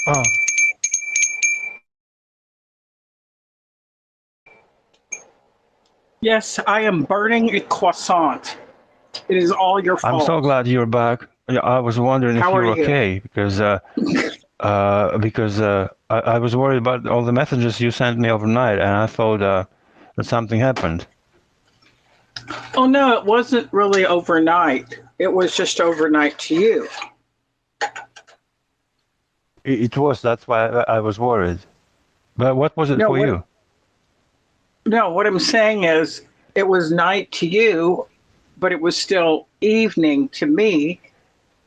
Oh, Yes, I am burning a croissant. It is all your I'm so fault. glad you're back. Yeah, I was wondering if How you are were you? okay because I was worried about all the messages you sent me overnight, and I thought that something happened. Oh, no, it wasn't really overnight. It was just overnight to you. It was. That's why I was worried. But what was it No, for what you? no, what I'm saying is it was night to you, but it was still evening to me.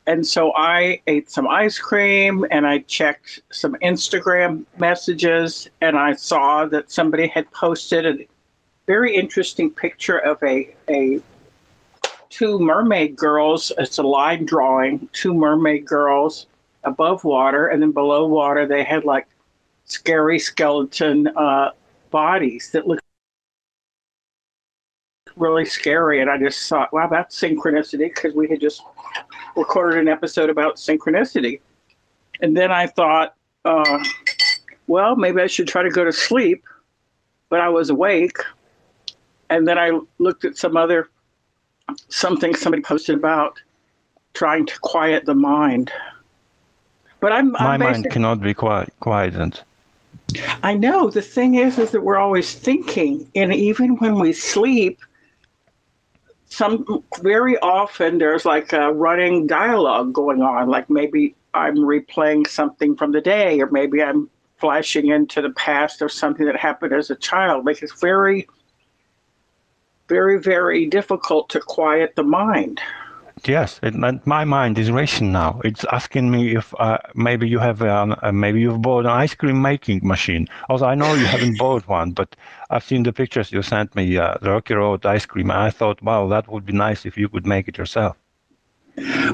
And so I ate some ice cream and I checked some Instagram messages and I saw that somebody had posted a very interesting picture of a two mermaid girls. It's a line drawing, two mermaid girls above water, and then below water they had like scary skeleton bodies that looked really scary. And I just thought, wow, that's synchronicity because we had just recorded an episode about synchronicity. And then I thought, well, maybe I should try to go to sleep, but I was awake. And then I looked at something somebody posted about trying to quiet the mind. But I'm My mind basically, cannot be quieted. I know the thing is that we're always thinking, and even when we sleep, some very often there's like a running dialogue going on. Like maybe I'm replaying something from the day, or maybe I'm flashing into the past of something that happened as a child. Like it's very, very, very difficult to quiet the mind. Yes, my mind is racing now. It's asking me if maybe you have maybe you've bought an ice cream making machine. Also, I know you haven't bought one, but I've seen the pictures you sent me, the Rocky Road ice cream, and I thought, wow, that would be nice if you could make it yourself.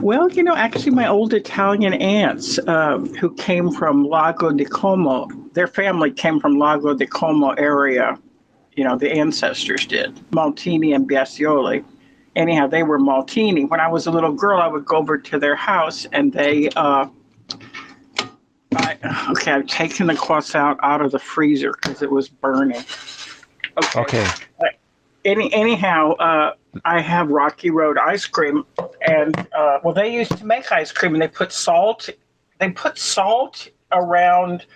Well, actually, my old Italian aunts who came from Lago di Como, their family came from Lago di Como area. The ancestors did, Maltini and Biasioli. Anyhow, they were Maltini. When I was a little girl, I would go over to their house and I've taken the croissant out of the freezer because it was burning. Okay. Okay. Anyhow, I have Rocky Road ice cream, and well, they used to make ice cream, and they put salt. They put salt around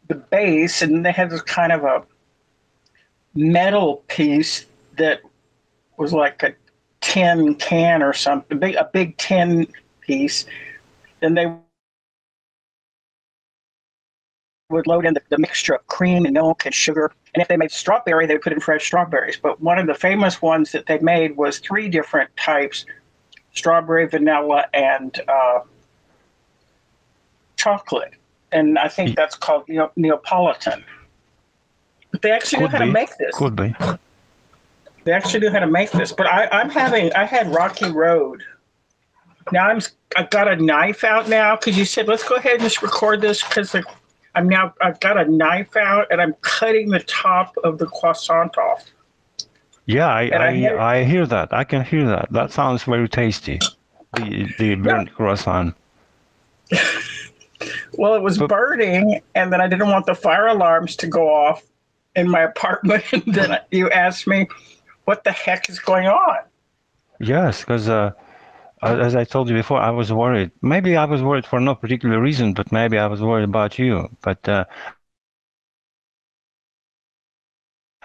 the base, and they had this kind of a metal piece that was like a tin can or something, a big tin piece. Then they would load in the mixture of cream and milk and sugar. And if they made strawberry, they would put in fresh strawberries. But one of the famous ones that they made was three different types: strawberry, vanilla, and chocolate. And I think that's called Neapolitan. But they actually knew Could how to be, make this. could be. They actually knew how to make this. But I had Rocky Road. Now I've got a knife out now because you said let's go ahead and just record this because I've got a knife out and I'm cutting the top of the croissant off. Yeah, And I had it. I hear that. I can hear that. That sounds very tasty. The Yeah. burnt croissant. Well, it was But burning, and then I didn't want the fire alarms to go off in my apartment. And then you asked me, "What the heck is going on?" yes, because as I told you before, I was worried. Maybe I was worried for no particular reason, but maybe I was worried about you. But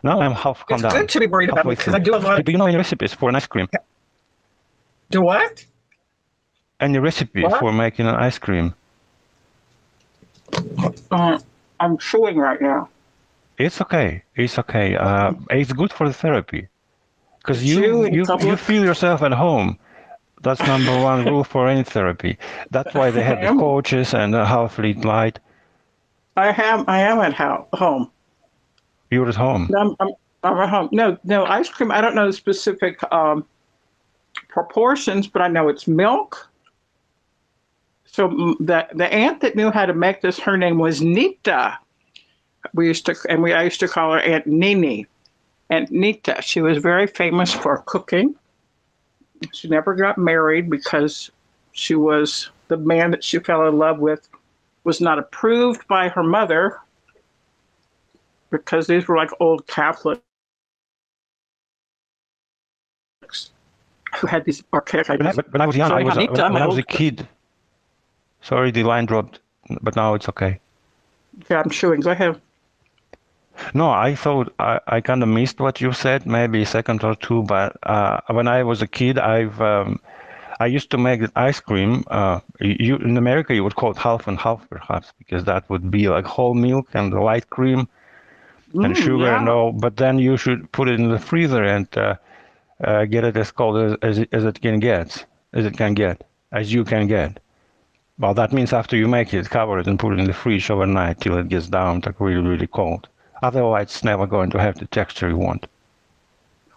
now I'm half calmed It's good down, to be worried about me halfway because I through. do a lot. Do you know any recipes for an ice cream? Do what? Any recipe What? for making an ice cream? Uh, I'm chewing right now. It's okay. It's okay. It's good for the therapy To because chew in you public. feel yourself at home. That's number one rule for any therapy. That's why they I have the am. coaches and the Halfleet Light. I am at home. You're at home. I'm at home. No, no ice cream. I don't know the specific proportions, but I know it's milk. So the aunt that knew how to make this, her name was Nita. I used to call her Aunt Nini. Aunt Nita. She was very famous for cooking. She never got married because she was the man that she fell in love with was not approved by her mother because these were like old Catholics who had these archaic ideas. When I was young, So when I was a old- kid. Sorry, the line dropped, but now it's okay. Yeah, I'm chewing. Go ahead. No, I thought I kind of missed what you said, maybe a second or two. But when I was a kid, I used to make ice cream. In America, you would call it half and half, perhaps, because that would be like whole milk and light cream and sugar and Yeah. all. But then you should put it in the freezer and get it as cold as it can get, as you can get. Well, that means after you make it, cover it and put it in the fridge overnight till it gets down to really, really cold. Otherwise, it's never going to have the texture you want.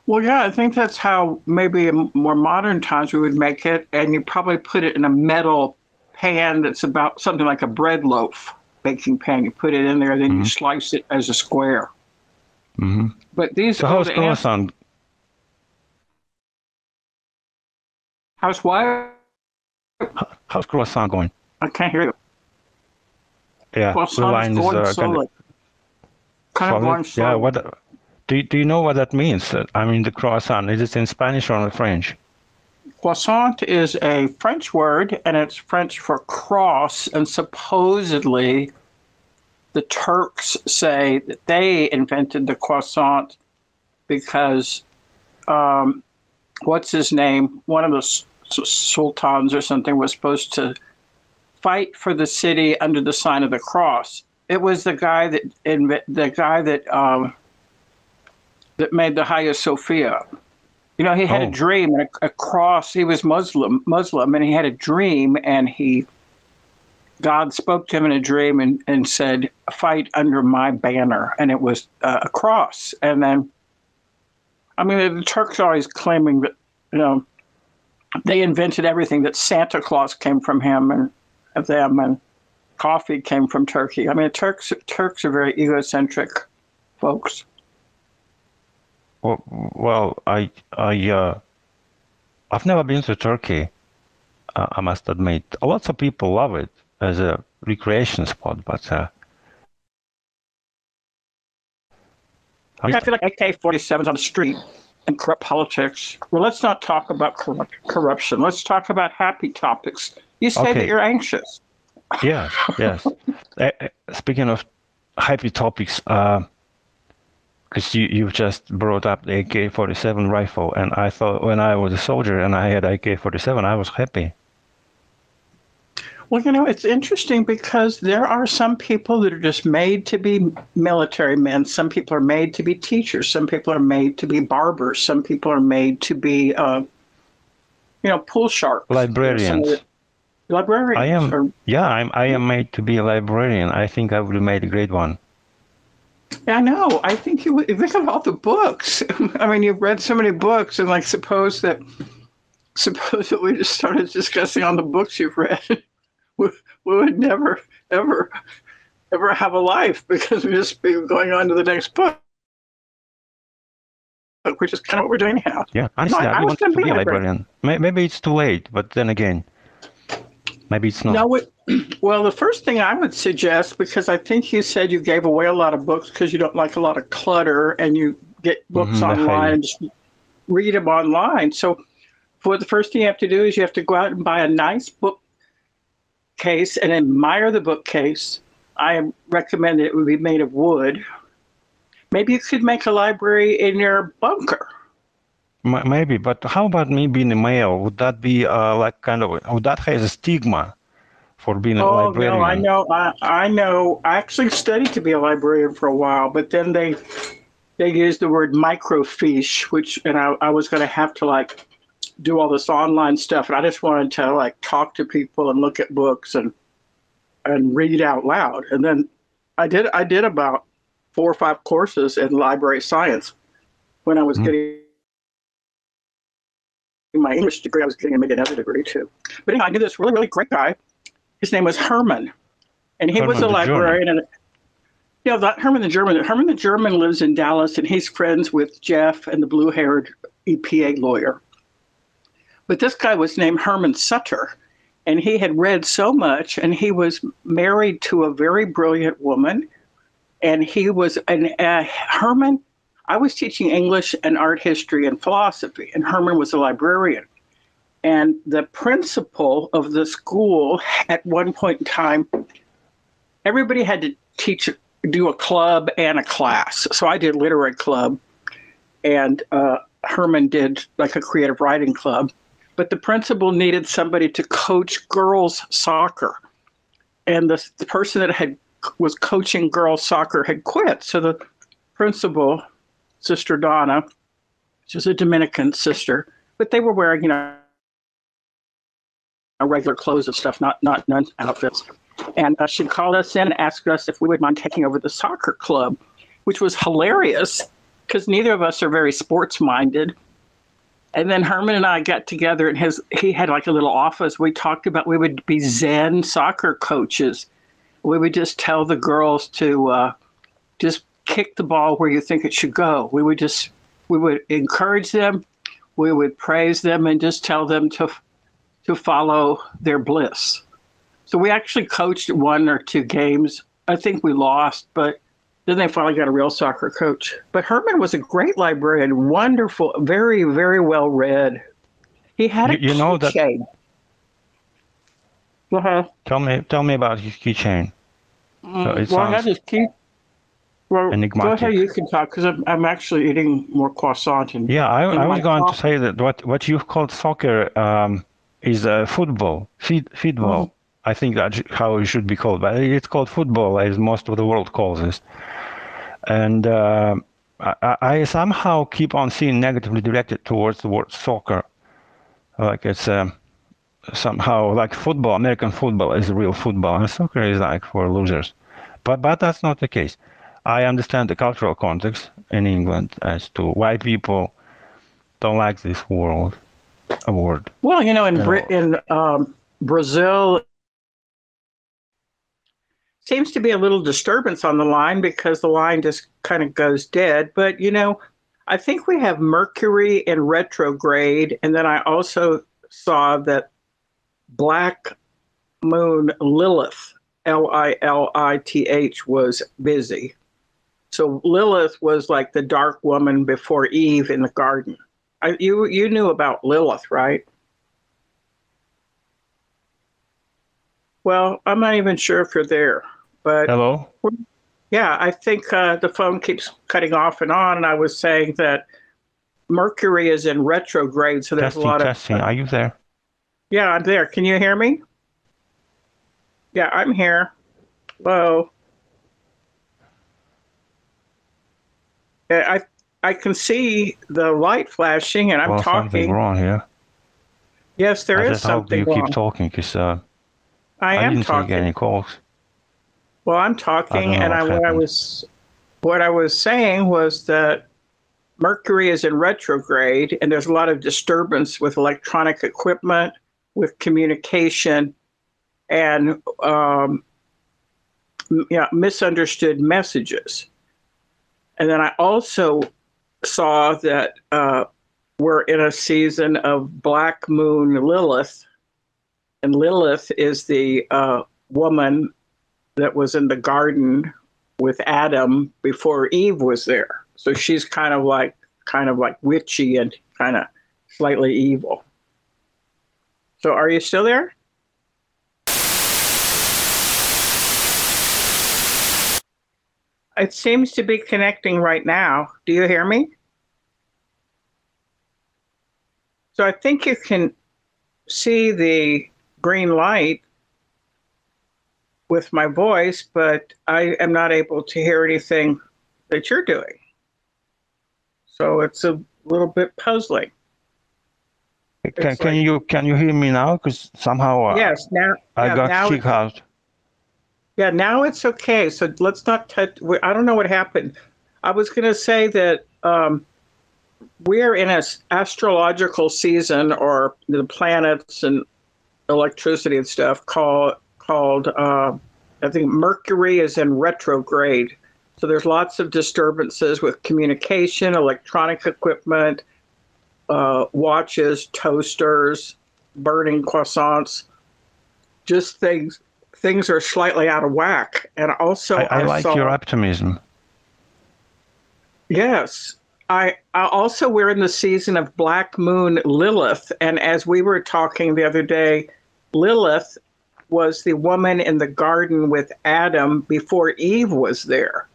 Well, yeah, I think that's how maybe in more modern times we would make it, and you probably put it in a metal pan that's about something like a bread loaf baking pan. You put it in there, then you slice it as a square. Mm-hmm. But these So how's croissant? How's what? How's croissant going? I can't hear you. Yeah, Well, the line is kind of going slow. Yeah, what? Do you know what that means? I mean, the croissant. Is it in Spanish or in French? Croissant is a French word, and it's French for cross. And supposedly, the Turks say that they invented the croissant because, what's his name? One of the sultans or something was supposed to fight for the city under the sign of the cross. It was the guy that that made the Hagia Sophia. You know, he had a dream and a cross. He was Muslim, and he had a dream, and God spoke to him in a dream and said, "Fight under my banner," and it was a cross. And then, I mean, the Turks are always claiming that, you know, they invented everything, that Santa Claus came from him and them, and coffee came from Turkey. I mean, Turks are very egocentric folks. Well, I've never been to Turkey. I must admit, lots of people love it as a recreation spot, but I feel like AK-47s on the street and corrupt politics. Well, let's not talk about corruption. Let's talk about happy topics. You say that you're anxious. Yes. Speaking of happy topics, because you've just brought up the AK-47 rifle, and I thought when I was a soldier and I had AK-47, I was happy. Well, you know, it's interesting because there are some people that are just made to be military men. Some people are made to be teachers. Some people are made to be barbers. Some people are made to be, pool sharks. Librarians. Librarians. I am made to be a librarian. I think I would have made a great one. Yeah, I know. I think you would. Think of all the books. I mean, you've read so many books, and suppose that we just started discussing on the books you've read. We would never, ever have a life because we'd just be going on to the next book. Which is kind of what we're doing now. Yeah, honestly, I want to be a librarian. Maybe it's too late, but then again, maybe it's not. No, well, the first thing I would suggest, because I think you said you gave away a lot of books because you don't like a lot of clutter and you get books online and just read them online. So the first thing you have to do is you have to go out and buy a nice bookcase and admire the bookcase. I recommend it would be made of wood. Maybe you could make a library in your bunker. Maybe, but how about me being a male? Would that be would that have a stigma for being a librarian? Oh, no, I know. I actually studied to be a librarian for a while, but then they used the word microfiche, and I was going to have to do all this online stuff, and I just wanted to talk to people and look at books and read out loud. And then I did about 4 or 5 courses in library science when I was getting my English degree. I was getting maybe another degree too. But anyway, I knew this really, really great guy. His name was Herman, and he was a librarian. And not Herman the German. Herman the German lives in Dallas, and he's friends with Jeff and the blue-haired EPA lawyer. But this guy was named Herman Sutter, And he had read so much, and he was married to a very brilliant woman. And he was Herman. I was teaching English and art history and philosophy, and Herman was a librarian. And the principal of the school at one point in time, everybody had to do a club and a class. So I did literary club, and Herman did like a creative writing club. But the principal needed somebody to coach girls soccer. And the person that was coaching girls soccer had quit. So the principal, Sister Donna, she was a Dominican sister, but they were wearing, regular clothes and stuff, not nun outfits. And she called us in and asked us if we would mind taking over the soccer club, which was hilarious because neither of us are very sports minded. And then Herman and I got together, and he had like a little office. We talked about we would be Zen soccer coaches. We would just tell the girls to just kick the ball where you think it should go. We would encourage them, we would praise them, and just tell them to follow their bliss. So we actually coached 1 or 2 games. I think we lost, but then they finally got a real soccer coach. But Herman was a great librarian, wonderful, very, very well read. He had a keychain. Go ahead. Tell me about his keychain. I had his key. Well, enigmatic. Go ahead, you can talk, because I'm actually eating more croissant. I was going to say that what you've called soccer is football, football. Mm-hmm. I think that's how it should be called, but it's called football, as most of the world calls it. And I somehow keep on seeing negatively directed towards the word soccer. Like it's somehow like football, American football is real football, and soccer is like for losers. But that's not the case. I understand the cultural context in England as to why people don't like this word. Well, in Brazil, seems to be a little disturbance on the line because the line just kind of goes dead. But, I think we have Mercury in retrograde. And then I also saw that Black Moon Lilith, Lilith, was busy. So Lilith was like the dark woman before Eve in the garden. You knew about Lilith, right? Well, I'm not even sure if you're there. But hello? Yeah, I think the phone keeps cutting off and on. And I was saying that Mercury is in retrograde, so there's a lot of testing. Are you there? Yeah, I'm there. Can you hear me? Yeah, I'm here. Hello. I can see the light flashing, and I'm talking. Something wrong here. Yes, there is something wrong. I just hope you keep talking, because I am talking. Take any calls. Well, I'm talking, and what I was saying was that Mercury is in retrograde, and there's a lot of disturbance with electronic equipment, with communication, and misunderstood messages. And then I also saw that we're in a season of Black Moon Lilith, and Lilith is the woman that was in the garden with Adam before Eve was there. So she's kind of like witchy and kind of slightly evil. So are you still there? It seems to be connecting right now. Do you hear me? So I think you can see the green light with my voice, but I am not able to hear anything that you're doing. So it's a little bit puzzling. Can you hear me now? Because somehow yes, now I got kicked out. Yeah, now it's okay. So let's not touch. I don't know what happened. I was going to say that we are in an astrological season, or the planets and electricity and stuff, called I think Mercury is in retrograde. So there's lots of disturbances with communication, electronic equipment, watches, toasters, burning croissants. just things are slightly out of whack. And also I like saw, your optimism. yes. I also, we're in the season of Black Moon Lilith. And as we were talking the other day, Lilith was the woman in the garden with Adam before Eve was there.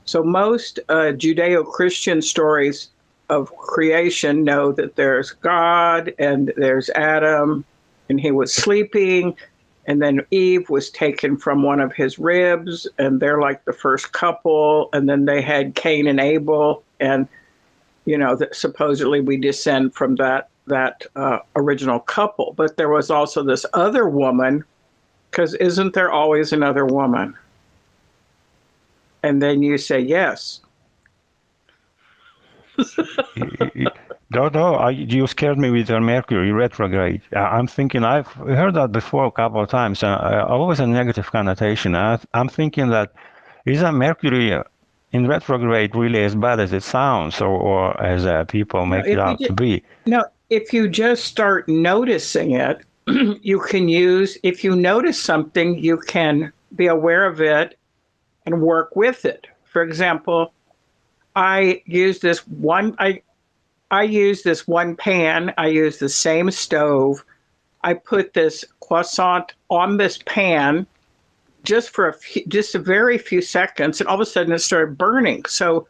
So most Judeo-Christian stories of creation know that there's God and there's Adam, and he was sleeping, and then Eve was taken from one of his ribs, and they're like the first couple, and then they had Cain and Abel, and that supposedly we descend from that original couple. But there was also this other woman, because isn't there always another woman? And then you say yes. No, you scared me with your Mercury retrograde. I'm thinking I've heard that before a couple of times. Always a negative connotation. I'm thinking that isn't Mercury in retrograde really as bad as it sounds, or as people make it out to be? No, if you just start noticing it, you can use. If you notice something, you can be aware of it and work with it. For example, I use this one pan. I use the same stove. I put this croissant on this pan just for a very few seconds, and all of a sudden it started burning. So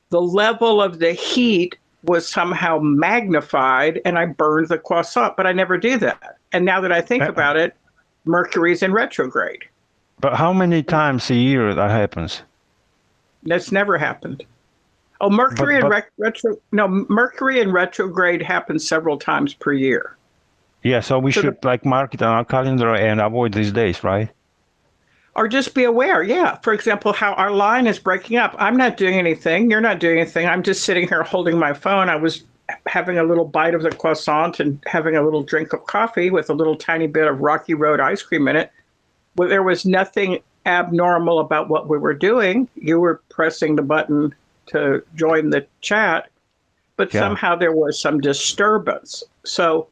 the level of the heat was somehow magnified, and I burned the croissant, but I never do that. And now that I think about it, Mercury's in retrograde. But how many times a year that happens? That's never happened. Oh, Mercury in retrograde happens several times per year. Yeah, so we should mark it on our calendar and avoid these days, right? Or just be aware. Yeah. For example, how our line is breaking up. I'm not doing anything. You're not doing anything. I'm just sitting here holding my phone. I was having a little bite of the croissant and having a little drink of coffee with a little tiny bit of Rocky Road ice cream in it. Well, there was nothing abnormal about what we were doing. You were pressing the button to join the chat, but somehow there was some disturbance. So,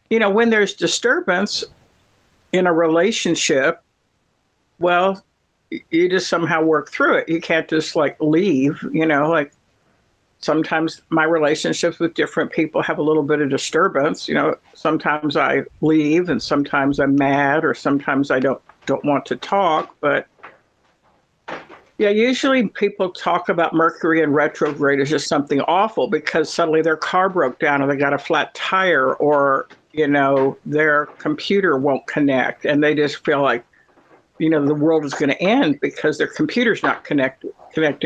when there's disturbance in a relationship, well, you just somehow work through it. You can't just leave, sometimes my relationships with different people have a little bit of disturbance. Sometimes I leave and sometimes I'm mad, or sometimes I don't want to talk, but yeah, usually people talk about Mercury in retrograde as just something awful because suddenly their car broke down or they got a flat tire, or, their computer won't connect and they just feel like, the world is going to end because their computer's not connecting,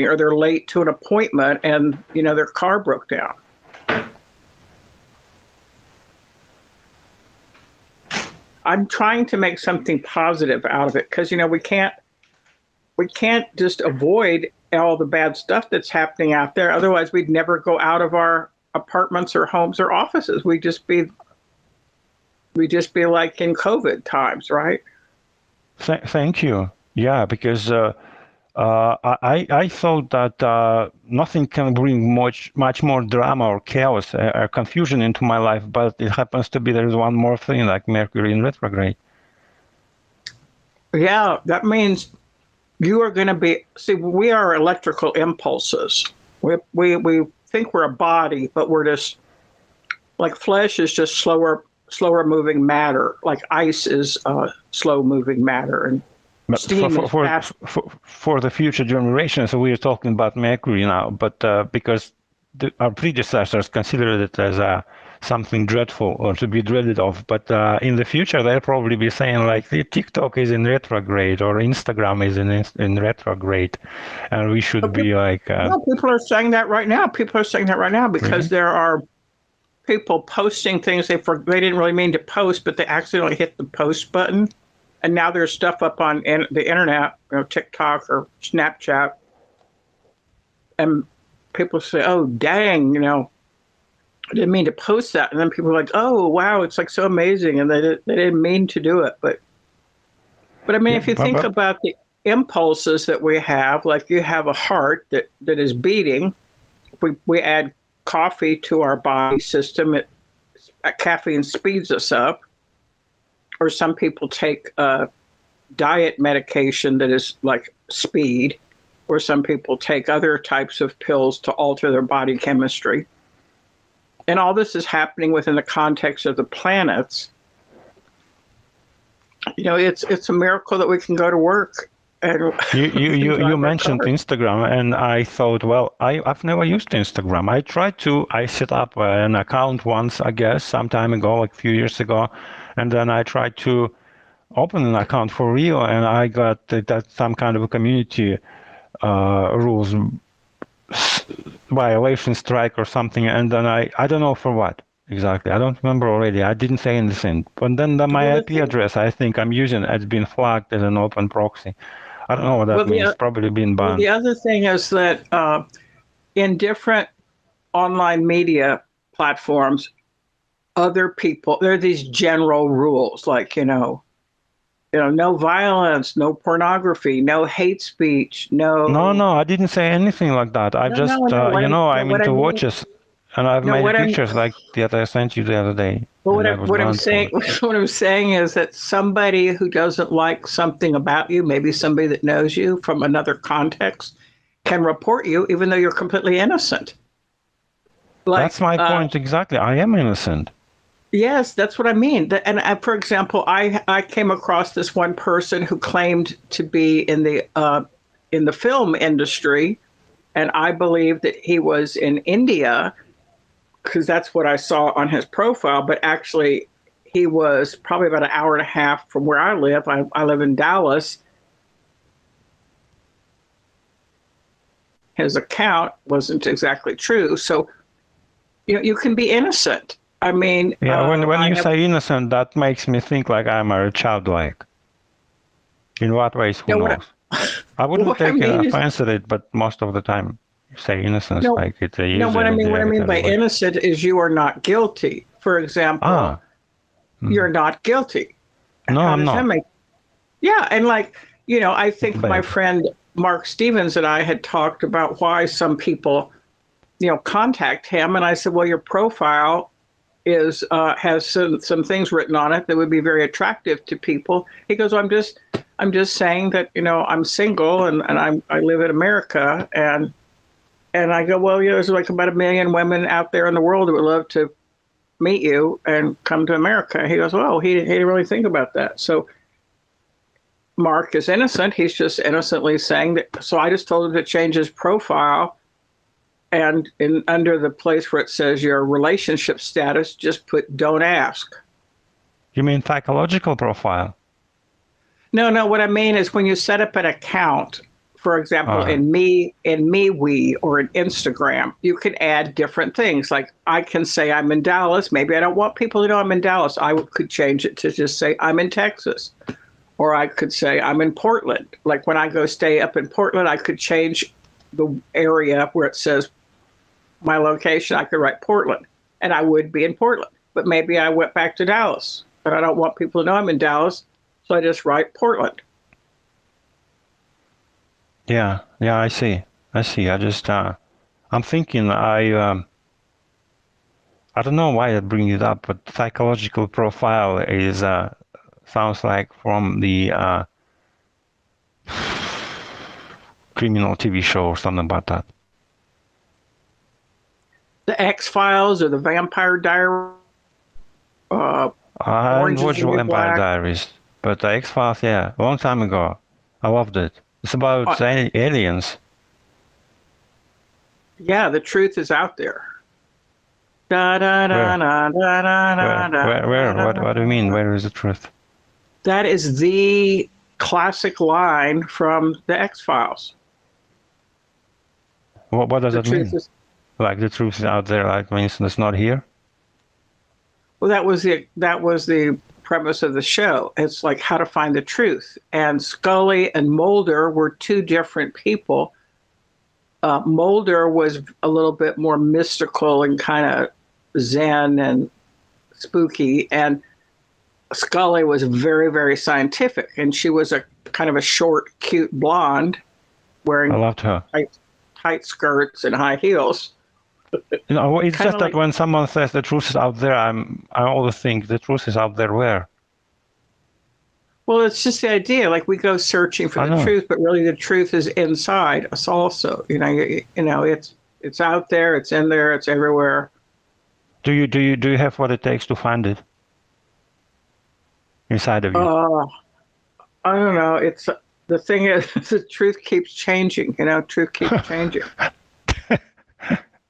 or they're late to an appointment and, their car broke down. I'm trying to make something positive out of it because, we can't just avoid all the bad stuff that's happening out there. Otherwise, we'd never go out of our apartments or homes or offices. We'd just be like in COVID times, right? Thank you. Yeah, because I thought that nothing can bring much more drama or chaos or confusion into my life, but it happens to be there is one more thing, like Mercury in retrograde. Yeah, that means you are going to be, we are electrical impulses. We think we're a body, but we're just, like flesh is just slower moving matter. Like ice is slow moving matter, and steam is fast. For the future generations, so we are talking about Mercury now, but because our predecessors considered it as something dreadful or to be dreaded of, but in the future they'll probably be saying like the TikTok is in retrograde or Instagram is in retrograde, and we should be like. No, people are saying that right now. Because there are people posting things they didn't really mean to post, but they accidentally hit the post button, and now there's stuff up on the internet, TikTok or Snapchat, and people say, "Oh, dang, I didn't mean to post that," and then people are like, "Oh, wow, it's like so amazing," and they didn't mean to do it, but I mean, if you think about the impulses that we have, like you have a heart that is beating. We add coffee to our body system. Caffeine speeds us up. or some people take diet medication that is like speed, or some people take other types of pills to alter their body chemistry. And all this is happening within the context of the planets. You know, it's a miracle that we can go to work. And you mentioned Instagram, and I thought, well, I've never used Instagram. I set up an account once, I guess, some time ago, like a few years ago, and then I tried to open an account for real, and I got that some kind of a community rules violation strike or something, and then I don't know for what exactly. I don't remember already. I didn't say anything. But then my IP address, I think I'm using, has been flagged as an open proxy. I don't know what that means. Probably been banned. Well, the other thing is that in different online media platforms, other people, there are these general rules, like, no violence, no pornography, no hate speech, no. No, I didn't say anything like that. I'm into watches, and I've made pictures like that I sent you the other day. But what I'm saying is that somebody who doesn't like something about you, maybe somebody that knows you from another context, can report you even though you're completely innocent. That's my point exactly. I am innocent. Yes, that's what I mean. And for example, I came across this one person who claimed to be in the film industry, and I believe that he was in India, because that's what I saw on his profile. But actually, he was probably about an hour and a half from where I live. I live in Dallas. His account wasn't exactly true. So, you can be innocent. I mean, when you say innocent, that makes me think like I'm a childlike. In what ways? Who knows? I wouldn't take offense at it, but most of the time, you say innocence like it's a easy. No, what I mean by innocent is you are not guilty. For example, you're not guilty. No, I'm not. And I think my friend Mark Stevens and I had talked about why some people, contact him, and I said, well, your profile has some things written on it that would be very attractive to people. He goes, well, I'm just saying that I'm single and I live in America, and I go, well, there's like about 1 million women out there in the world that would love to meet you and come to America. He goes, well, he didn't really think about that. So Mark is innocent. He's just innocently saying that. So I just told him to change his profile. And under the place where it says your relationship status, just put "don't ask." You mean psychological profile? No. What I mean is when you set up an account, for example, in MeWe or in Instagram, you can add different things. Like I can say I'm in Dallas. Maybe I don't want people to know I'm in Dallas. I could change it to just say I'm in Texas, or I could say I'm in Portland. Like when I go stay up in Portland, I could change the area where it says my location. I could write Portland, and I would be in Portland. But maybe I went back to Dallas, but I don't want people to know I'm in Dallas, so I just write Portland. Yeah, I see. I just, I'm thinking, I don't know why I bring it up, but psychological profile is, sounds like from the criminal TV show or something about that. The X-Files or the Vampire Diaries. I haven't watched Vampire Diaries, but the X-Files, a long time ago. I loved it. It's about aliens. Yeah, the truth is out there. Where? What do you mean? Where is the truth? That is the classic line from the X-Files. What does that mean? Like the truth is out there, like means it's not here? Well, that was the premise of the show. It's like how to find the truth. And Scully and Mulder were two different people. Mulder was a little bit more mystical and kind of zen and spooky, and Scully was very, very scientific. And she was a kind of a short, cute blonde, wearing I loved her. Tight skirts and high heels. It's just that when someone says the truth is out there, I always think the truth is out there where? Well, it's just the idea. Like we go searching for I the know. truth, but really the truth is inside us also. It's out there, it's in there, it's everywhere. Do you have what it takes to find it inside of you? Uh, I don't know. It's the thing is the truth keeps changing. Truth keeps changing.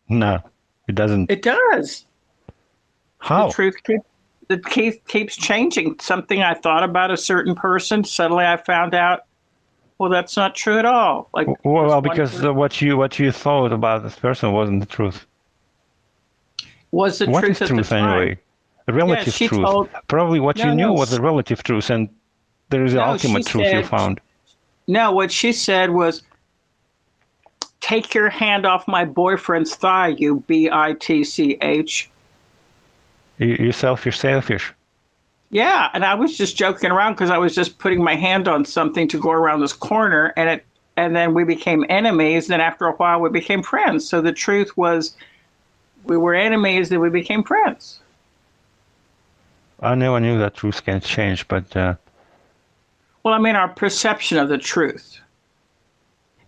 No, it doesn't. It does. How? The truth keeps changing. Something I thought about a certain person, suddenly I found out, well, that's not true at all. Like Well, this one because person what you thought about this person wasn't the truth. was the What truth is at the truth time. anyway? Relative she truth. told Probably what you no, knew no, was the relative truth, and there is the no. She ultimate truth you said found. no. What she said was, "Take your hand off my boyfriend's thigh, you bitch." You selfish. Yeah, and I was just joking around because I was just putting my hand on something to go around this corner, and then we became enemies. Then after a while, we became friends. So the truth was, we were enemies, then we became friends. I never knew that truth can change, but Well, I mean, our perception of the truth.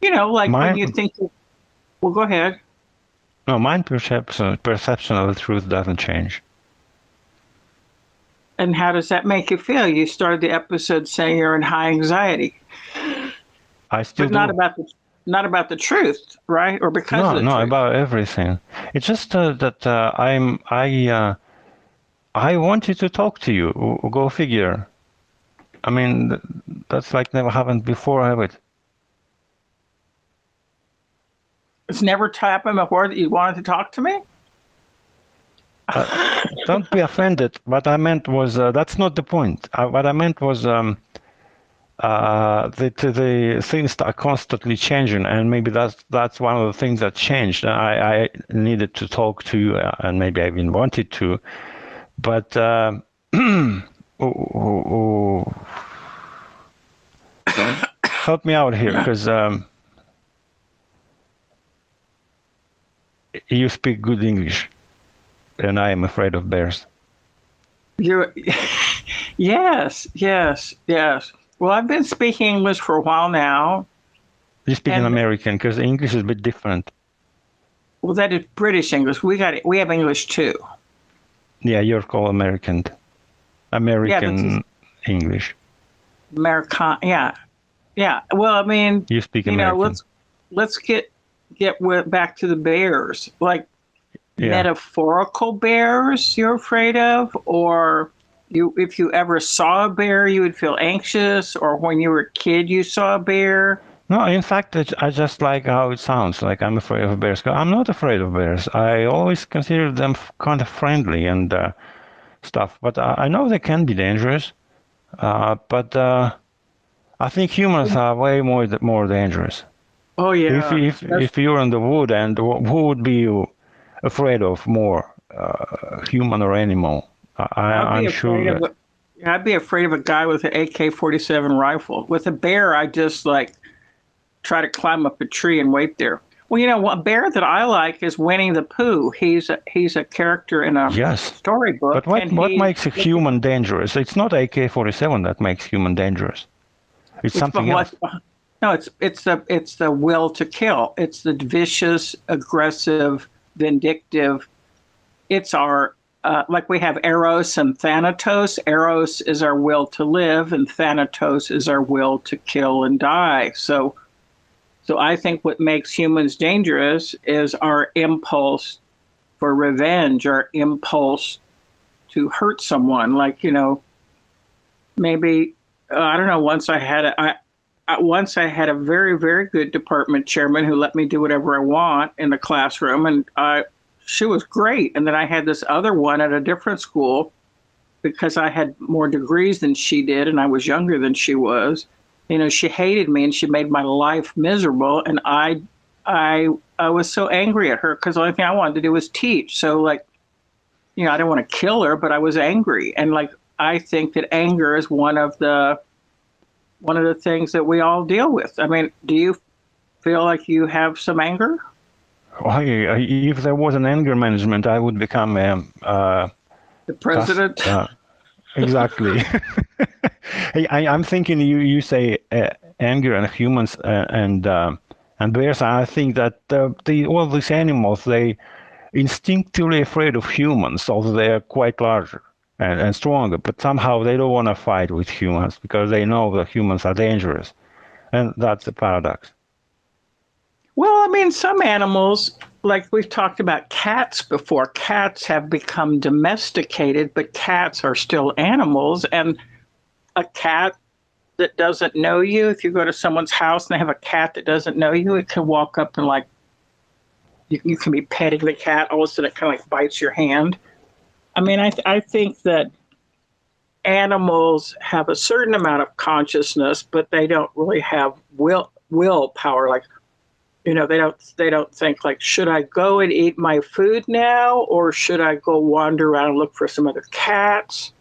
Like when you mine, think, well, go ahead. no, mine perception of the truth doesn't change. And how does that make you feel? You started the episode saying you're in high anxiety, I still but not do. about the truth, right? Or because of No, the no, truth. about everything. It's just that I wanted to talk to you. Go figure. I mean, that's like never happened before, have it? It's never happened before that you wanted to talk to me. Don't be offended. What I meant was that's not the point. What I meant was the things are constantly changing, and maybe that's one of the things that changed. I needed to talk to you, and maybe I even wanted to, but help me out here, because you speak good English, and I am afraid of bears. You're, yes, yes, yes. Well, I've been speaking English for a while now, You speak in and American, because English is a bit different. well, that is British English. We have English too. Yeah, you're called American. Yeah, that's American English. American. Yeah, yeah. Well, I mean, You speak American. let's get back to the bears. Like Yeah. metaphorical bears you're afraid of, or if you ever saw a bear, you would feel anxious, or when you were a kid, you saw a bear. No, in fact, I just like how it sounds. Like I'm afraid of bears. I'm not afraid of bears. I always consider them kind of friendly and stuff. But I know they can be dangerous. But I think humans are way more dangerous. Oh If yeah. if if you're in the wood, and who would be you afraid of more, human or animal? I'd be I'm afraid sure of that. I'd be afraid of a guy with an AK-47 rifle. With a bear, I just like try to climb up a tree and wait there. Well, a bear that I like is Winnie the Pooh. He's a character in a Yes. storybook, But what and what makes a human dangerous? It's not AK-47 that makes human dangerous. It's something else. No, it's the will to kill. It's the vicious, aggressive, vindictive. It's our like we have Eros and Thanatos. Eros is our will to live, and Thanatos is our will to kill and die. So I think what makes humans dangerous is our impulse for revenge, our impulse to hurt someone. Like maybe I don't know. Once I had a very, very good department chairman who let me do whatever I want in the classroom, and she was great. And then I had this other one at a different school because I had more degrees than she did, and I was younger than she was. She hated me and she made my life miserable. And I was so angry at her because the only thing I wanted to do was teach. So I didn't want to kill her, but I was angry. And I think that anger is one of the things that we all deal with. I mean, do you feel like you have some anger? If there was an anger management, I would become The president? Exactly. Hey, I'm thinking you say anger and humans and bears. I think that all these animals they instinctively afraid of humans, although they are quite larger and stronger. But somehow they don't want to fight with humans because they know that humans are dangerous, and that's the paradox. Well, I mean, some animals, like we've talked about cats before, cats have become domesticated, but cats are still animals. And a cat that doesn't know you, if you go to someone's house and they have a cat that doesn't know you, it can walk up and like, you can be petting the cat, all of a sudden it kind of like bites your hand. I mean, I think that animals have a certain amount of consciousness, but they don't really have willpower. Like, they don't think like, should I go and eat my food now, or should I go wander around and look for some other cats,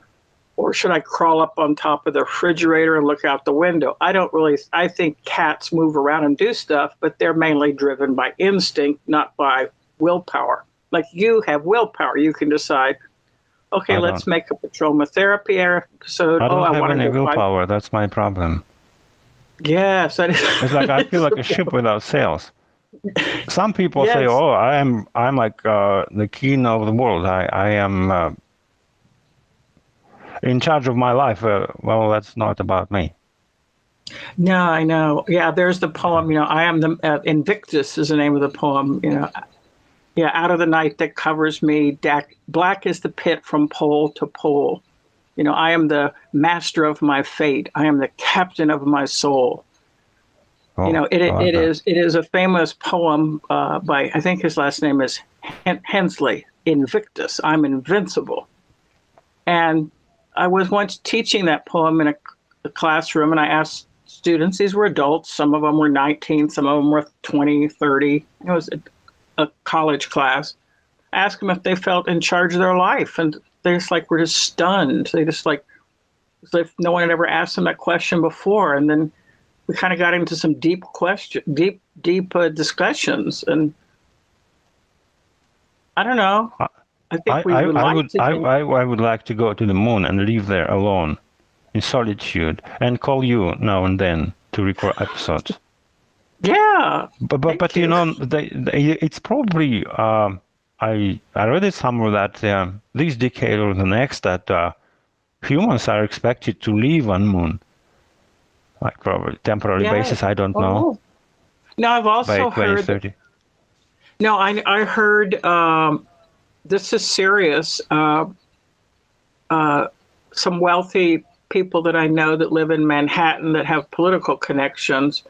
or should I crawl up on top of the refrigerator and look out the window? I think cats move around and do stuff, but they're mainly driven by instinct, not by willpower. Like you have willpower. You can decide, okay, I let's don't. make a patrolmatherapy episode. I Oh, don't I have want to any go find. willpower. That's my problem. Yes, that It's like I feel is. like a ship without sails. Some people say, Yes. "Oh, I'm like the king of the world. I am in charge of my life." Well, that's not about me. No, I know. Yeah, there's the poem. I am the Invictus is the name of the poem. Yeah, out of the night that covers me, black is the pit from pole to pole. I am the master of my fate. I am the captain of my soul. Oh, I love It that. is a famous poem by, I think his last name is Hensley. Invictus. I'm invincible. And I was once teaching that poem in a classroom, and I asked students, these were adults, some of them were 19, some of them were 20, 30. It was a college class. I asked them if they felt in charge of their life, and they just like were just stunned. They just like, as if no one had ever asked them that question before. And then we kind of got into some deep discussions. And I don't know. I I think we would like to think. I would like to go to the moon and live there alone, in solitude, and call you now and then to record episodes. Yeah, But thank you you. know, it's probably I read it somewhere that this decade or the next that humans are expected to live on moon, like probably temporary Yeah. basis. I don't know Oh. Now I've by also heard that. 2030. No, I heard this is serious. Some wealthy people that I know that live in Manhattan that have political connections.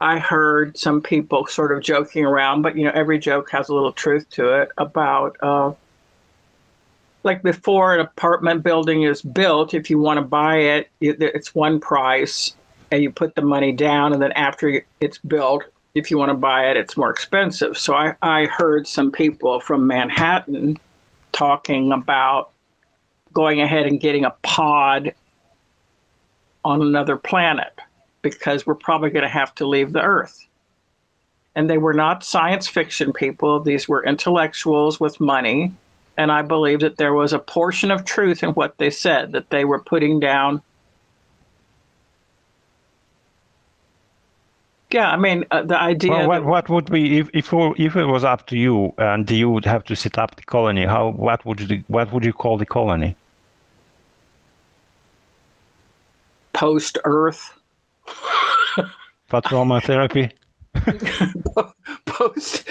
I heard some people sort of joking around, but every joke has a little truth to it about like before an apartment building is built, if you want to buy it, it's one price and you put the money down. And then after it's built, if you want to buy it, it's more expensive. So I heard some people from Manhattan talking about going ahead and getting a pod on another planet because we're probably going to have to leave the Earth. And they were not science fiction people. These were intellectuals with money. And I believe that there was a portion of truth in what they said, that they were putting down. Yeah, I mean, the idea Well, that what would be if it was up to you and you would have to set up the colony? What would you call the colony? post Earth, Patroma therapy post,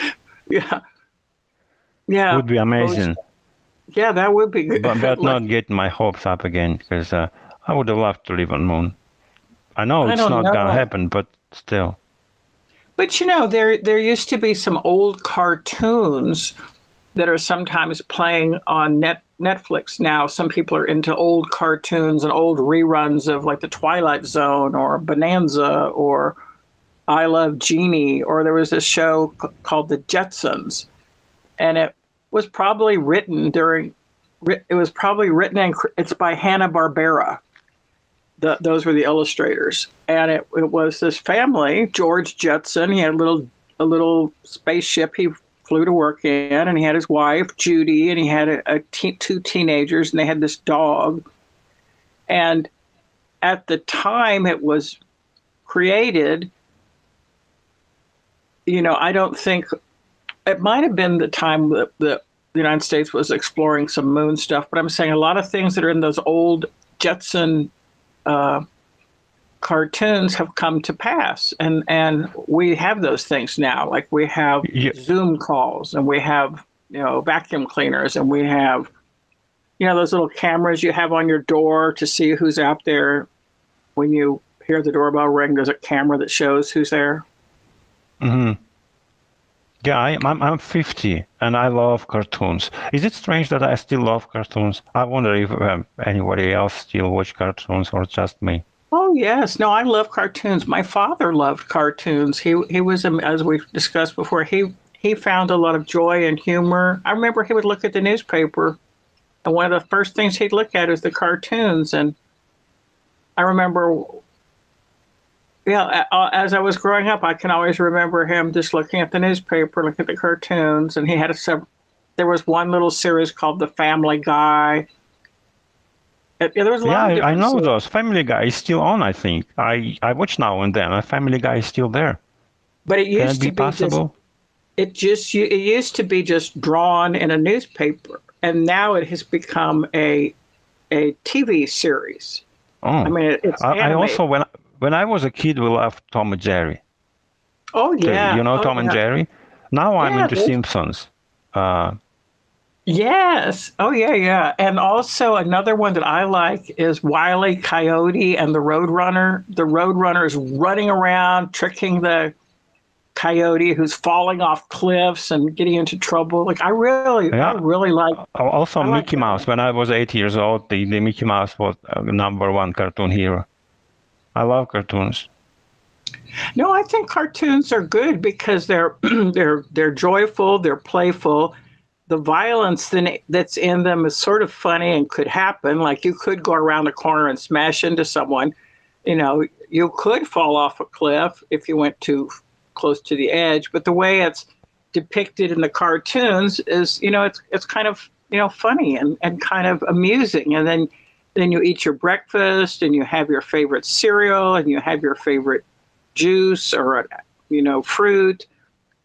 yeah, yeah, would be post, amazing, yeah, that would be good. but Like, not get my hopes up again because I would have loved to live on moon. I know I it's don't not gonna know. happen, but still. But there used to be some old cartoons that are sometimes playing on Netflix now. Some people are into old cartoons and old reruns of like the Twilight Zone or Bonanza or I Love Jeannie, or there was this show called The Jetsons, and it was probably written during. It was probably written and it's by Hanna-Barbera. Those were the illustrators, and it was this family. George Jetson, he had a little spaceship he flew to work in, and he had his wife, Judy, and he had two teenagers, and they had this dog. And at the time it was created, I don't think, it might have been the time that the United States was exploring some moon stuff, but I'm saying a lot of things that are in those old Jetson cartoons have come to pass, and we have those things now. Like we have Zoom calls, and we have vacuum cleaners, and we have those little cameras you have on your door to see who's out there. When you hear the doorbell ring, there's a camera that shows who's there. Mm-hmm. Yeah, I'm 50 and I love cartoons. Is it strange that I still love cartoons? I wonder if anybody else still watch cartoons or just me. Oh yes, no, I love cartoons. My father loved cartoons. He was, as we've discussed before, he found a lot of joy and humor. I remember he would look at the newspaper, and one of the first things he'd look at is the cartoons. And I remember, as I was growing up, I can always remember him just looking at the newspaper, looking at the cartoons, and he had there was one little series called The Family Guy. There was a lot of I know series. those. Family Guy is still on, I think. I watch now and then. Family Guy is still there. But it used Can it be to be possible? it used to be just drawn in a newspaper, and now it has become a TV series. Oh, I mean, it's I animated. also when I was a kid, we loved Tom and Jerry. Oh yeah, Tom and Jerry. Now I'm into Simpsons. Yes. Oh yeah. And also another one that I like is Wile E. Coyote and the Roadrunner. The Roadrunner is running around tricking the coyote who's falling off cliffs and getting into trouble. Like I really like. Also, Mickey Mouse. When I was 8 years old, the Mickey Mouse was #1 cartoon hero. I love cartoons. No, I think cartoons are good because they're they're joyful, they're playful. The violence that's in them is sort of funny and could happen. Like you could go around the corner and smash into someone. You could fall off a cliff if you went too close to the edge. But the way it's depicted in the cartoons is, it's kind of, funny and kind of amusing. And then you eat your breakfast and you have your favorite cereal and you have your favorite juice or, fruit.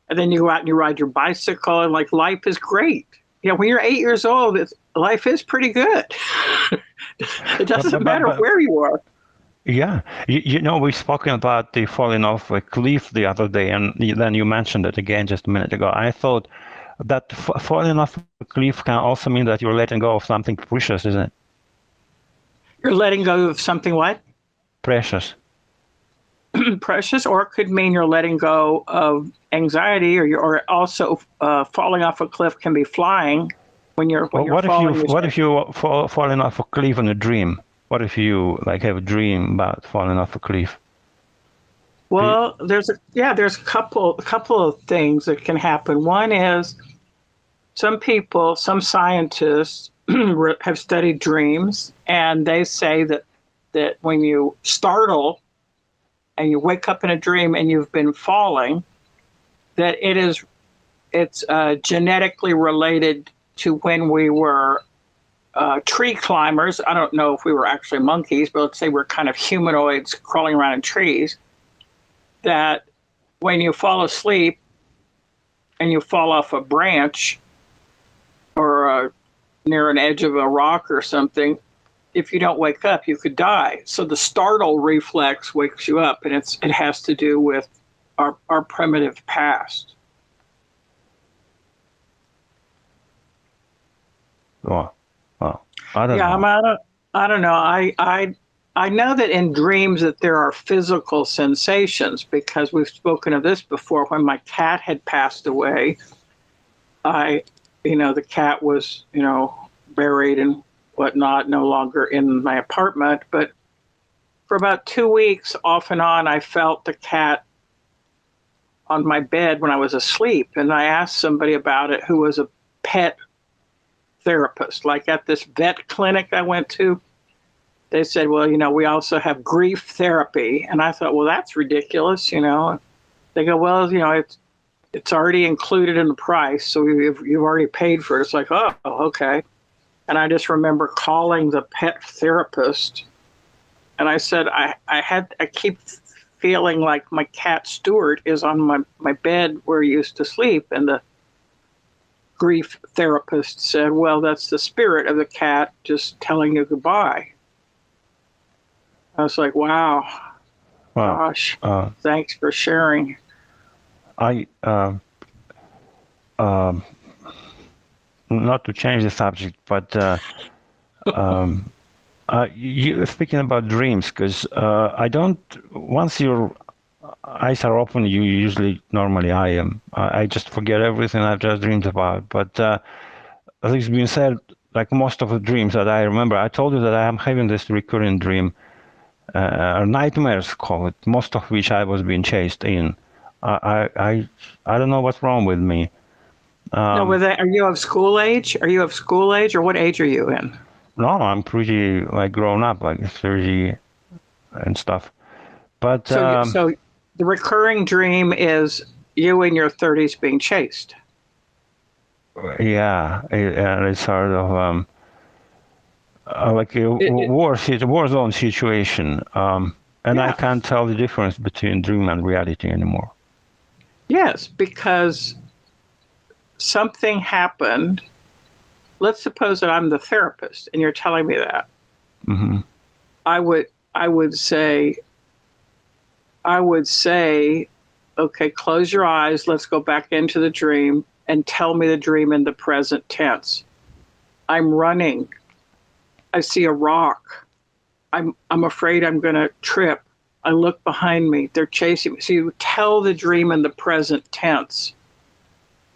And then you go out and you ride your bicycle, and like life is great. When you're 8 years old, life is pretty good. It doesn't matter where you are. Yeah, we've spoken about the falling off a cliff the other day, and then you mentioned it again just a minute ago. I thought that falling off a cliff can also mean that you're letting go of something precious, isn't it? You're letting go of something what? Precious. Precious, or it could mean you're letting go of anxiety, or also falling off a cliff can be flying when you're falling. What if you falling off a cliff in a dream? What if you have a dream about falling off a cliff? Well, there's a couple of things that can happen. One is some scientists have studied dreams, and they say that when you startle and you wake up in a dream and you've been falling, that it's genetically related to when we were tree climbers. I don't know if we were actually monkeys, but let's say we're kind of humanoids crawling around in trees, that when you fall asleep and you fall off a branch or near an edge of a rock or something, if you don't wake up, you could die. So the startle reflex wakes you up, and it has to do with our primitive past. Well, I don't know. I don't know. I know that in dreams that there are physical sensations, because we've spoken of this before. When my cat had passed away, the cat was, buried and whatnot, no longer in my apartment. But for about 2 weeks, off and on, I felt the cat on my bed when I was asleep. And I asked somebody about it who was a pet therapist. Like at this vet clinic I went to, they said, well, we also have grief therapy. And I thought, well, that's ridiculous. They go, well, it's already included in the price, so you've already paid for it. It's like, oh, okay. And I just remember calling the pet therapist, and I said, I keep feeling like my cat Stuart is on my bed where he used to sleep. And the grief therapist said, well, that's the spirit of the cat just telling you goodbye. I was like, wow, gosh, thanks for sharing. Not to change the subject, but you speaking about dreams, because I don't. Once your eyes are open, you usually normally I am. I just forget everything I've just dreamed about. But as it's been said, like most of the dreams that I remember, I told you that I am having this recurring dream, nightmares call it, most of which I was being chased in. I don't know what's wrong with me. No, are you of school age? Are you of school age, or what age are you in? No, I'm pretty like grown up, like 30 and stuff. But so the recurring dream is you in your 30s being chased. Yeah, it's sort of like a war zone situation, and I can't tell the difference between dream and reality anymore. Yes, because something happened. Let's suppose that I'm the therapist and you're telling me that. Mm-hmm. I would say, okay, close your eyes. Let's go back into the dream and tell me the dream in the present tense. I'm running. I see a rock. I'm afraid I'm going to trip. I look behind me. They're chasing me. So you tell the dream in the present tense.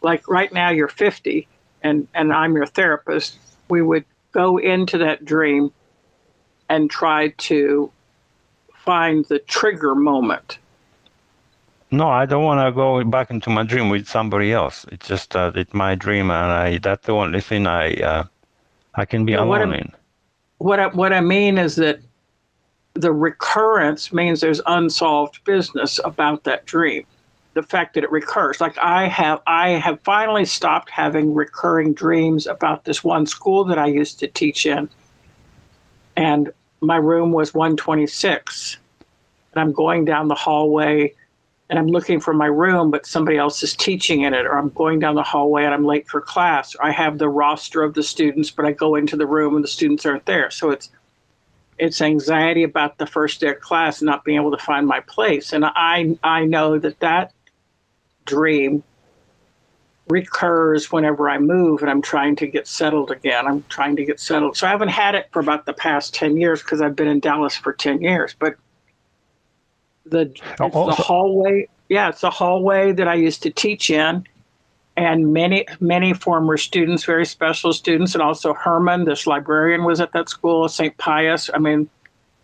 Like right now you're 50 and I'm your therapist. We would go into that dream and try to find the trigger moment. No, I don't want to go back into my dream with somebody else. It's just it's my dream, and that's the only thing I can be alone in. What I mean is that the recurrence means there's unsolved business about that dream. The fact that it recurs. Like I have finally stopped having recurring dreams about this one school that I used to teach in. And my room was 126. And I'm going down the hallway and I'm looking for my room, but somebody else is teaching in it, or I'm going down the hallway and I'm late for class. Or I have the roster of the students, but I go into the room and the students aren't there. So it's anxiety about the first day of class, not being able to find my place. And I know that dream recurs whenever I move and I'm trying to get settled again. I'm trying to get settled. So I haven't had it for about the past 10 years because I've been in Dallas for 10 years. But the hallway. Yeah, it's the hallway that I used to teach in. And many former students, very special students, and also Herman, this librarian, was at that school, St. Pius. I mean,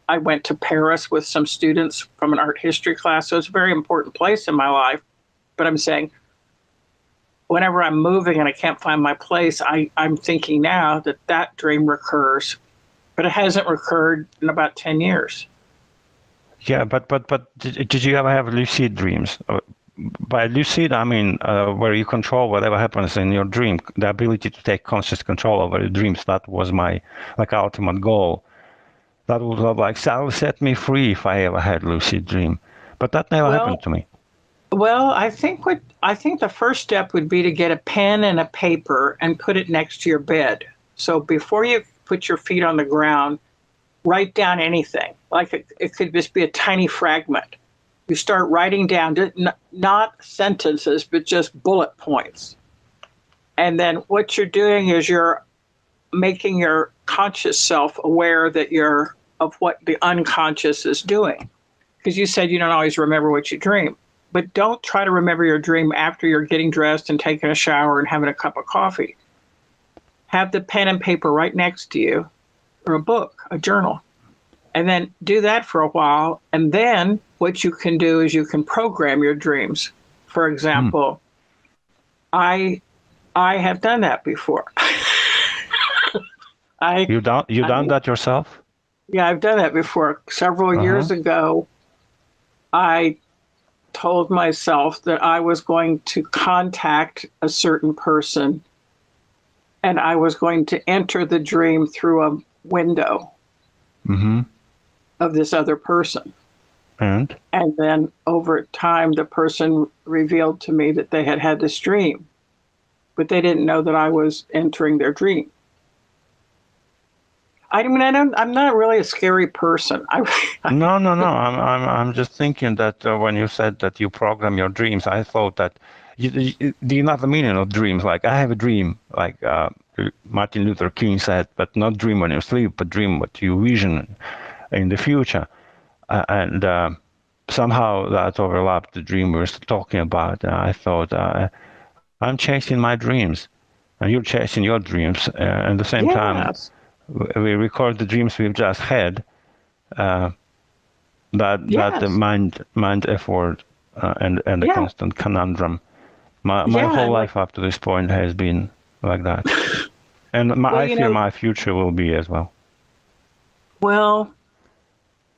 I went to Paris with some students from an art history class, so it's a very important place in my life. But I'm saying, whenever I'm moving and I can't find my place, I'm thinking now that dream recurs, but it hasn't recurred in about 10 years. Yeah, but did you ever have lucid dreams? By lucid, I mean where you control whatever happens in your dream, the ability to take conscious control over your dreams. That was my ultimate goal. That would set me free if I ever had lucid dream. But that never happened to me. Well, I think the first step would be to get a pen and a paper and put it next to your bed. So before you put your feet on the ground, write down anything. Like it could just be a tiny fragment. You start writing down, not sentences, but just bullet points. And then what you're doing is you're making your conscious self aware of what the unconscious is doing. Because you said you don't always remember what you dream. But don't try to remember your dream after you're getting dressed and taking a shower and having a cup of coffee. Have the pen and paper right next to you, or a book, a journal. And then do that for a while. And then what you can do is you can program your dreams. For example, I have done that before. You done that yourself? Yeah, I've done that before. Several years ago, I told myself that I was going to contact a certain person and I was going to enter the dream through a window of this other person. And then over time, the person revealed to me that they had had this dream, but they didn't know that I was entering their dream. I mean, I'm not really a scary person. no. I'm just thinking that when you said that you program your dreams, I thought that do you know the meaning of dreams? Like I have a dream, like Martin Luther King said, but not dream when you sleep, but dream what you vision in the future. And somehow that overlapped the dream we were talking about. I thought I'm chasing my dreams, and you're chasing your dreams. At the same time, we record the dreams we've just had. That the mind effort and the constant conundrum. My whole life up to this point has been like that, and I fear my future will be as well. Well,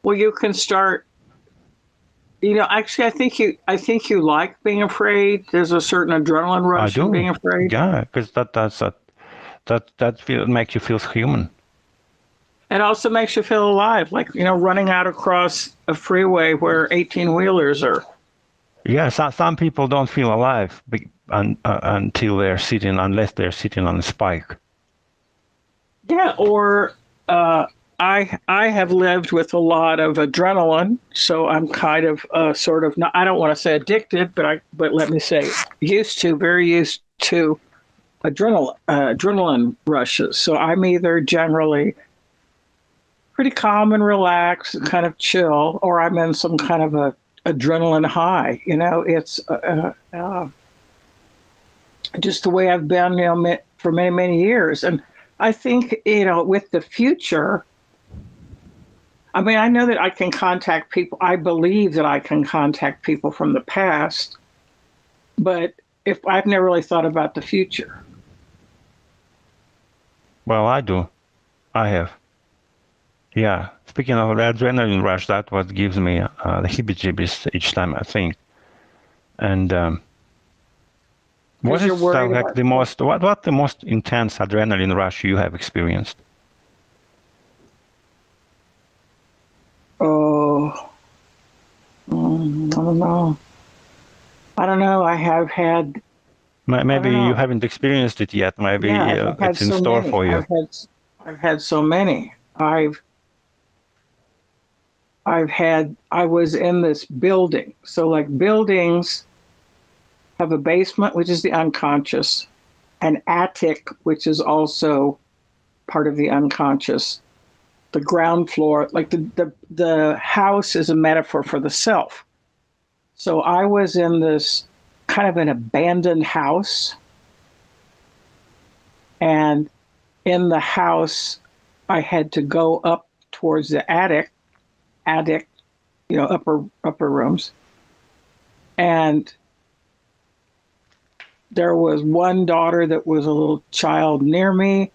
you can start. Actually, I think you like being afraid. There's a certain adrenaline rush in being afraid. Yeah, because that makes you feel human. It also makes you feel alive, like running out across a freeway where 18-wheelers are. Yeah, some people don't feel alive until unless they're sitting on a spike. Yeah, or I have lived with a lot of adrenaline, so I'm kind of sort of not, I don't want to say addicted, but let me say very used to adrenaline rushes. So I'm either generally pretty calm and relaxed and kind of chill, or I'm in some kind of a adrenaline high. It's just the way I've been, for many, many years. And I think, with the future, I mean, I know that I can contact people. I believe that I can contact people from the past, but I've never really thought about the future. Well, I do. I have. Yeah. Speaking of the adrenaline rush, that's what gives me the heebie-jeebies each time I think. And what is like the most? What the most intense adrenaline rush you have experienced? Oh, I don't know. I have had. Maybe you haven't experienced it yet. Maybe it's in store for you. I've had so many. I was in this building. So like buildings have a basement, which is the unconscious, an attic, which is also part of the unconscious, the ground floor, like the house is a metaphor for the self. So I was in this kind of an abandoned house. And in the house, I had to go up towards the attic, upper rooms. And there was one daughter that was a little child near me,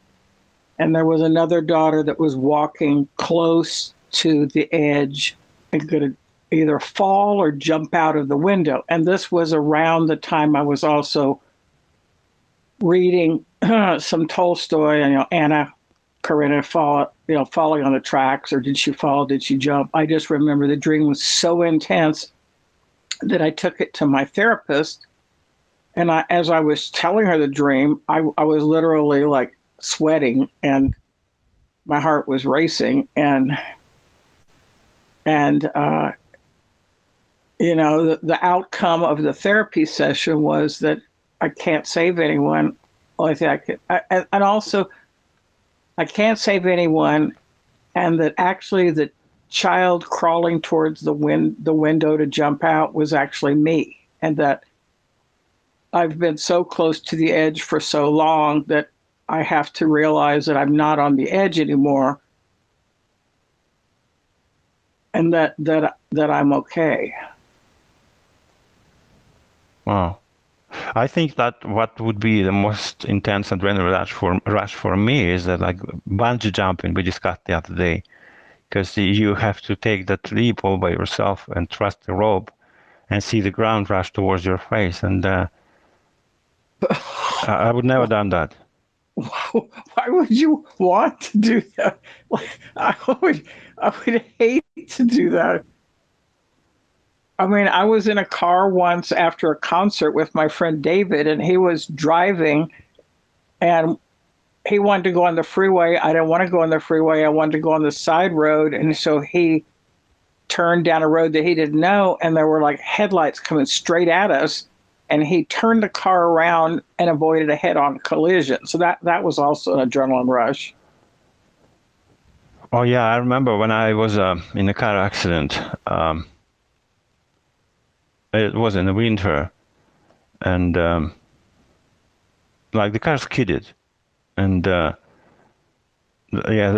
and there was another daughter that was walking close to the edge and going to either fall or jump out of the window. And this was around the time I was also reading some Tolstoy, Anna Karenina falling on the tracks, or did she fall? Did she jump? I just remember the dream was so intense that I took it to my therapist. And as I was telling her the dream, I was literally like sweating and my heart was racing. And the outcome of the therapy session was that I can't save anyone. Only thing I could, and also I can't save anyone, and that actually the child crawling towards the window to jump out was actually me, and that I've been so close to the edge for so long that I have to realize that I'm not on the edge anymore, and that I'm okay. Wow. I think that what would be the most intense adrenaline rush for me is that like bungee jumping we discussed the other day, because you have to take that leap all by yourself and trust the rope, and see the ground rush towards your face. And I would never done that. Why would you want to do that? Like, I would hate to do that. I mean, I was in a car once after a concert with my friend David, and he was driving, and he wanted to go on the freeway. I didn't want to go on the freeway. I wanted to go on the side road, and so he turned down a road that he didn't know, and there were like headlights coming straight at us, and he turned the car around and avoided a head-on collision. So that was also an adrenaline rush. Oh yeah, I remember when I was in a car accident. It was in the winter, and like the car skidded, and yeah,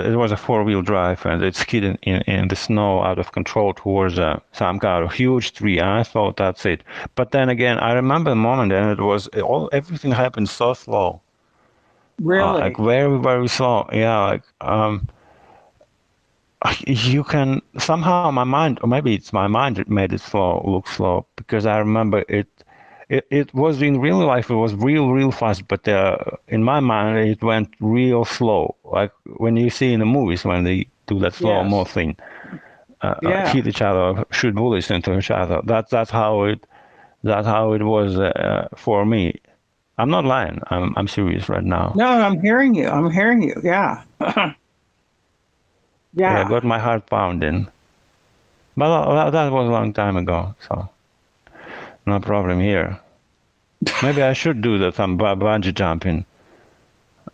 it was a four-wheel drive, and it skidded in the snow out of control towards some kind of huge tree. And I thought that's it. But then again, I remember the moment, and it was everything happened so slow. Really? Like very, very slow. Yeah, like you can somehow my mind, or maybe it's my mind that made it look slow, because I remember it was in real life, it was real fast, but in my mind it went real slow, like when you see in the movies when they do that slow-mo thing, hit each other, shoot bullets into each other. That's how it was for me. I'm not lying. I'm serious right now. No, I'm hearing you. Yeah. Yeah, I got my heart pounding. But that was a long time ago, so no problem here. Maybe I should do that, some bungee jumping,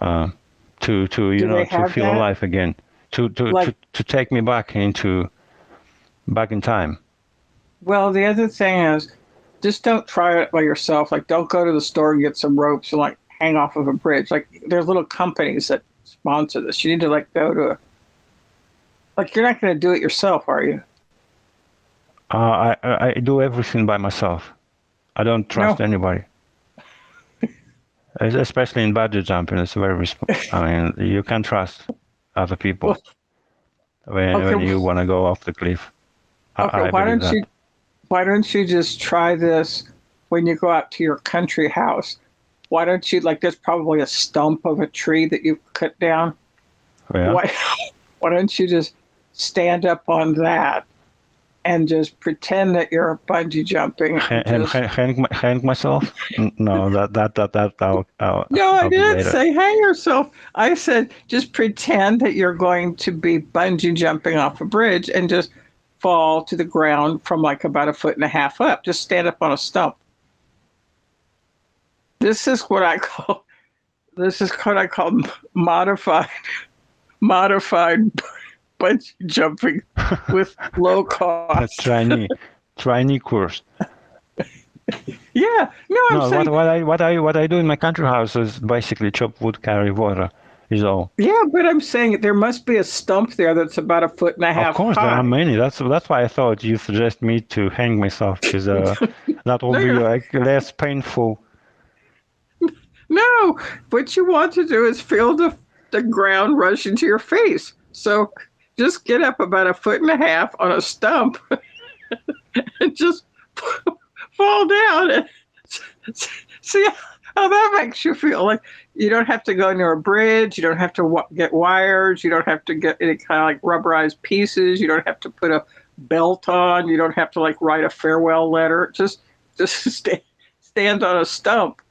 to to feel alive again, to take me back in time. Well, the other thing is, just don't try it by yourself. Like, don't go to the store and get some ropes and like hang off of a bridge. Like, there's little companies that sponsor this. You need to like go to like, you're not going to do it yourself, are you? I do everything by myself. I don't trust anybody. Especially in bungee jumping, it's very. I mean, you can't trust other people when you want to go off the cliff. Okay, why don't you just try this when you go out to your country house? Why don't you, like, there's probably a stump of a tree that you cut down. Yeah. Why don't you just stand up on that and just pretend that you're bungee jumping? Hang myself? No, No, I didn't say hang yourself. I said just pretend that you're going to be bungee jumping off a bridge and just fall to the ground from like about 1.5 feet up. Just stand up on a stump. This is what I call modified bungee jumping with low cost. Trainee course. Yeah, I'm saying what I do in my country house is basically chop wood, carry water, is all. Yeah, but I'm saying there must be a stump there that's about 1.5 feet. Of course, high. there are many. That's why I thought you suggest me to hang myself, because that will be like less painful. No, what you want to do is feel the ground rush into your face. So just get up about 1.5 feet on a stump and just fall down and see how that makes you feel. Like, you don't have to go near a bridge. You don't have to get wires. You don't have to get any kind of like rubberized pieces. You don't have to put a belt on. You don't have to like write a farewell letter. Just stand on a stump.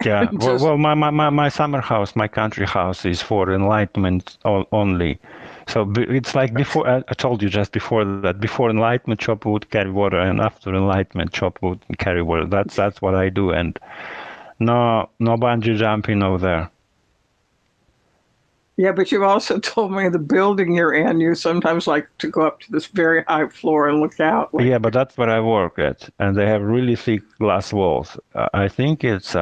Yeah, well, my summer house, my country house, is for enlightenment only. So it's like before, I told you just before that, before enlightenment, chop wood, carry water, and after enlightenment, chop wood and carry water. That's what I do, and no bungee jumping over there. Yeah, but you've also told me the building you're in, you sometimes like to go up to this very high floor and look out. Like, yeah, but that's where I work at, and they have really thick glass walls. I think it's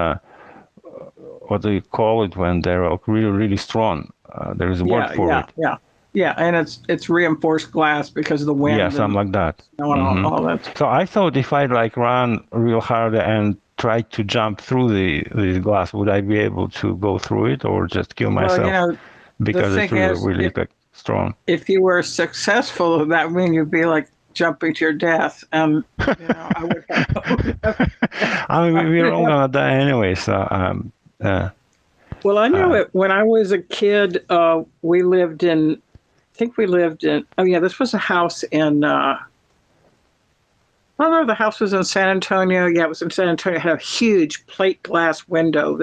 what do you call it when they're really strong? There is a word for it. Yeah, and it's reinforced glass because of the wind. Yeah, something like that. All that. So I thought if I like run real hard and try to jump through the glass, would I be able to go through it or just kill myself? Well, because it's really strong. If you were successful, that would mean you'd be like jumping to your death. I would have. I mean, we're all gonna die anyway. So, Well, I know it. When I was a kid, we lived in. I think we lived in. Oh yeah, this was a house in. I don't know. The house was in San Antonio. Yeah, it was in San Antonio. It had a huge plate glass window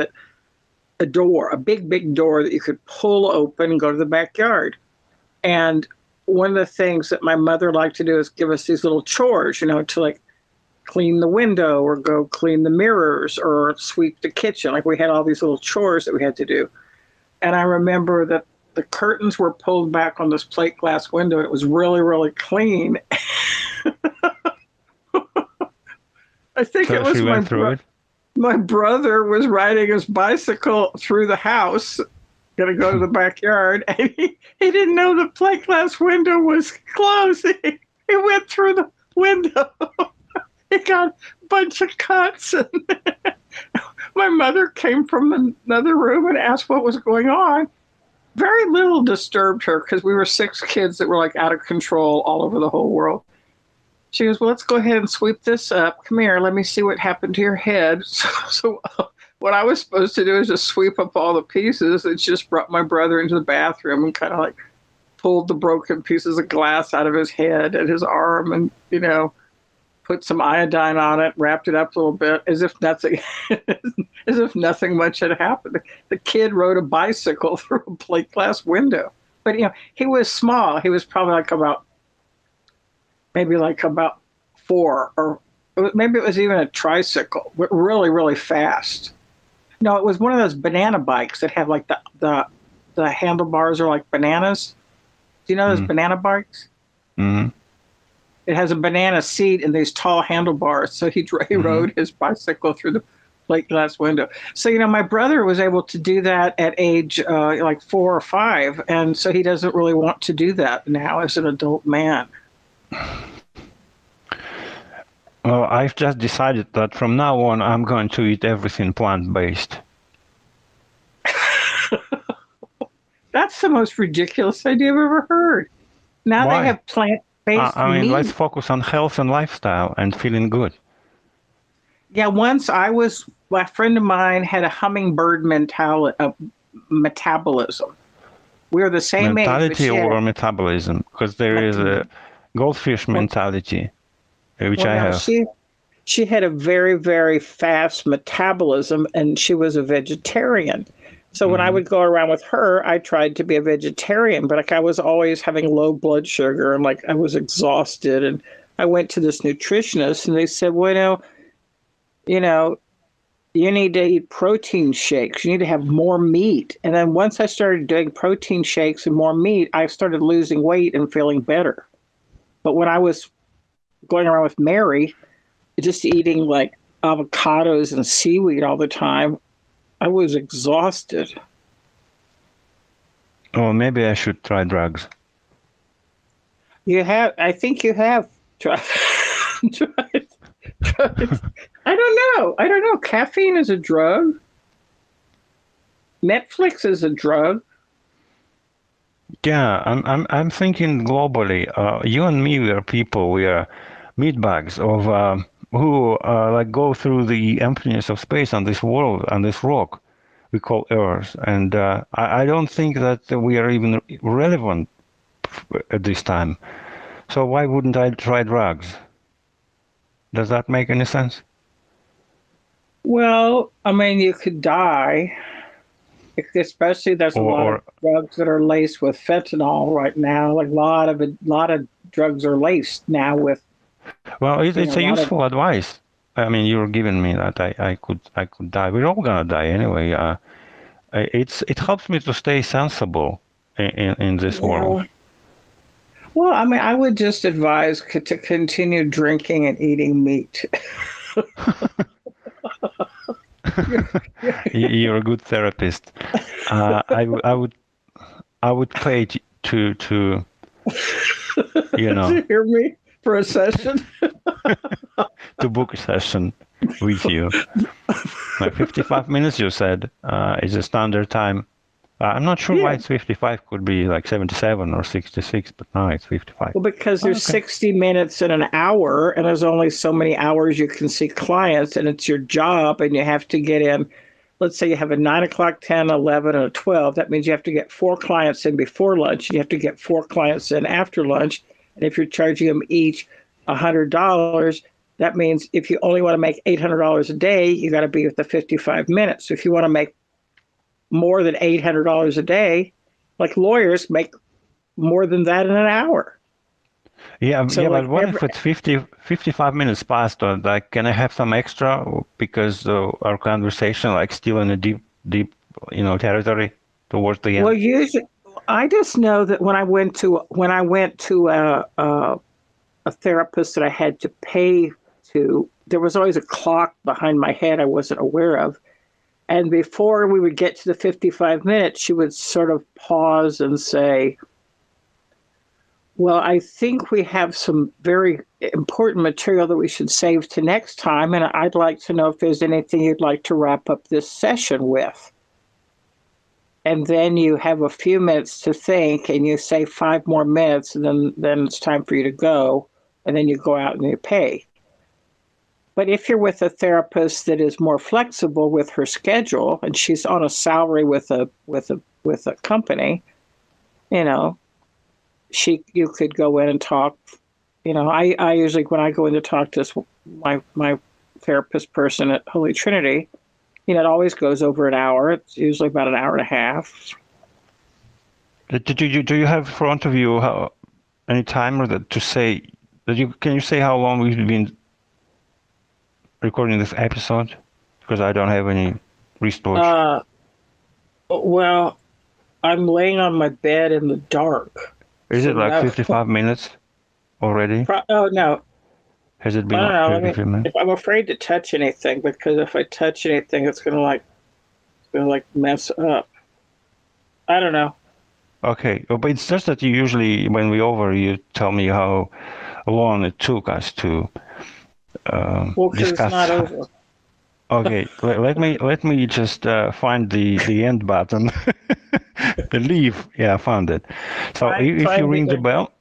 a big door that you could pull open and go to the backyard. And one of the things that my mother liked to do is give us these little chores, to like clean the window or go clean the mirrors or sweep the kitchen. Like we had all these little chores that we had to do. And I remember that the curtains were pulled back on this plate glass window. It was really, really clean. I think so it was she went through it. My brother was riding his bicycle through the house, going to go to the backyard, and he didn't know the plate glass window was closed. He went through the window. He got a bunch of cuts. And my mother came from another room and asked what was going on. Very little disturbed her because we were 6 kids that were like out of control all over the whole world. She goes, well, let's go ahead and sweep this up. Come here, let me see what happened to your head. So what I was supposed to do is just sweep up all the pieces. It just brought my brother into the bathroom and kind of like pulled the broken pieces of glass out of his head and his arm and, put some iodine on it, wrapped it up a little bit as if nothing much had happened. The kid rode a bicycle through a plate glass window. But, he was small. He was probably about 4, or maybe it was even a tricycle, but really, really fast. No, it was one of those banana bikes that have like the handlebars are like bananas. Do you know those banana bikes? Mm-hmm. It has a banana seat and these tall handlebars. So he rode his bicycle through the plate glass window. So, my brother was able to do that at age like 4 or 5. And so he doesn't really want to do that now as an adult man. Well, I've just decided that from now on, I'm going to eat everything plant-based. That's the most ridiculous idea I've ever heard. Now Why? They have plant-based meat. Let's focus on health and lifestyle and feeling good. Yeah, once a friend of mine had a hummingbird metabolism. We were the same mentality age. Or metabolism? Because there is a goldfish mentality, which I have. She had a very, very fast metabolism, and she was a vegetarian. So when I would go around with her, I tried to be a vegetarian, but I was always having low blood sugar and I was exhausted. And I went to this nutritionist, and they said, well, you need to eat protein shakes. You need to have more meat. And then once I started doing protein shakes and more meat, I started losing weight and feeling better. But when I was going around with Mary, just eating like avocados and seaweed all the time, I was exhausted. Oh, maybe I should try drugs. I think you have tried. I don't know. Caffeine is a drug. Netflix is a drug. Yeah, I'm thinking globally. You and me, we are people. We are meatbags of who go through the emptiness of space on this world, on this rock we call Earth. And I don't think that we are even relevant at this time. So why wouldn't I try drugs? Does that make any sense? Well, you could die. Especially there's a lot of drugs that are laced with fentanyl right now. Like a lot of drugs are laced now with. Well, it's a useful advice. You're giving me that I could die. We're all gonna die anyway. It helps me to stay sensible in this world. Well, I would just advise to continue drinking and eating meat. You're a good therapist. I would pay to to hear me for a session. To book a session with you. 55 minutes, you said, is the standard time I'm not sure why Yeah. it's 55. Could be like 77 or 66, but no, it's 55. Well, because there's Okay. 60 minutes in an hour, and there's only so many hours you can see clients, and it's your job, and you have to get in. Let's say you have a 9 o'clock, 10, 11, and a 12. That means you have to get 4 clients in before lunch. You have to get 4 clients in after lunch. And if you're charging them each $100, that means if you only want to make $800 a day, you got to be with the 55 minutes. So if you want to make more than $800 a day, like lawyers make more than that in an hour. Yeah, So yeah, like but what if it's 55 minutes past? Or like, can I have some extra because our conversation like still in a deep, territory towards the well, end? usually I just know that when I went to a therapist that I had to pay to, there was always a clock behind my head I wasn't aware of. And before we would get to the 55 minutes, she would sort of pause and say, well, I think we have some very important material that we should save to next time. And I'd like to know if there's anything you'd like to wrap up this session with. And then you have a few minutes to think and you say 5 more minutes, and then it's time for you to go. And then you go out and you pay. But if you're with a therapist that is more flexible with her schedule, and she's on a salary with a company, you could go in and talk. I usually, when I go in to talk to my therapist person at Holy Trinity, it always goes over an hour. It's usually about an hour and a half. Do you have in front of you any timer to say can you say how long we've been recording this episode? Because I don't have any wristwatch. Well, I'm laying on my bed in the dark. Is it like no. 55 minutes already? Oh no, Has it been I don't like know. 55 minutes? I'm afraid to touch anything, because if I touch anything, it's gonna mess up. I don't know. Okay, but it's just that you usually, when we over, you tell me how long it took us to Well, because it's discuss. not over. Okay, let me just find the end button. The leave. Yeah, I found it. So if you ring the bell,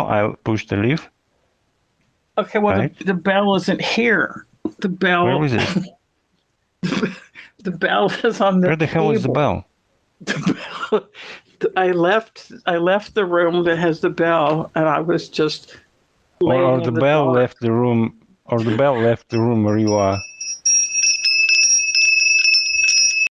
I'll push the leave. Okay, well, Right. the bell isn't here. The bell. Where is it? The bell is on the Where the hell is the table. bell? I left the room that has the bell, and I was just laying Or in the bell dark. left the room, or the bell left the room where you are.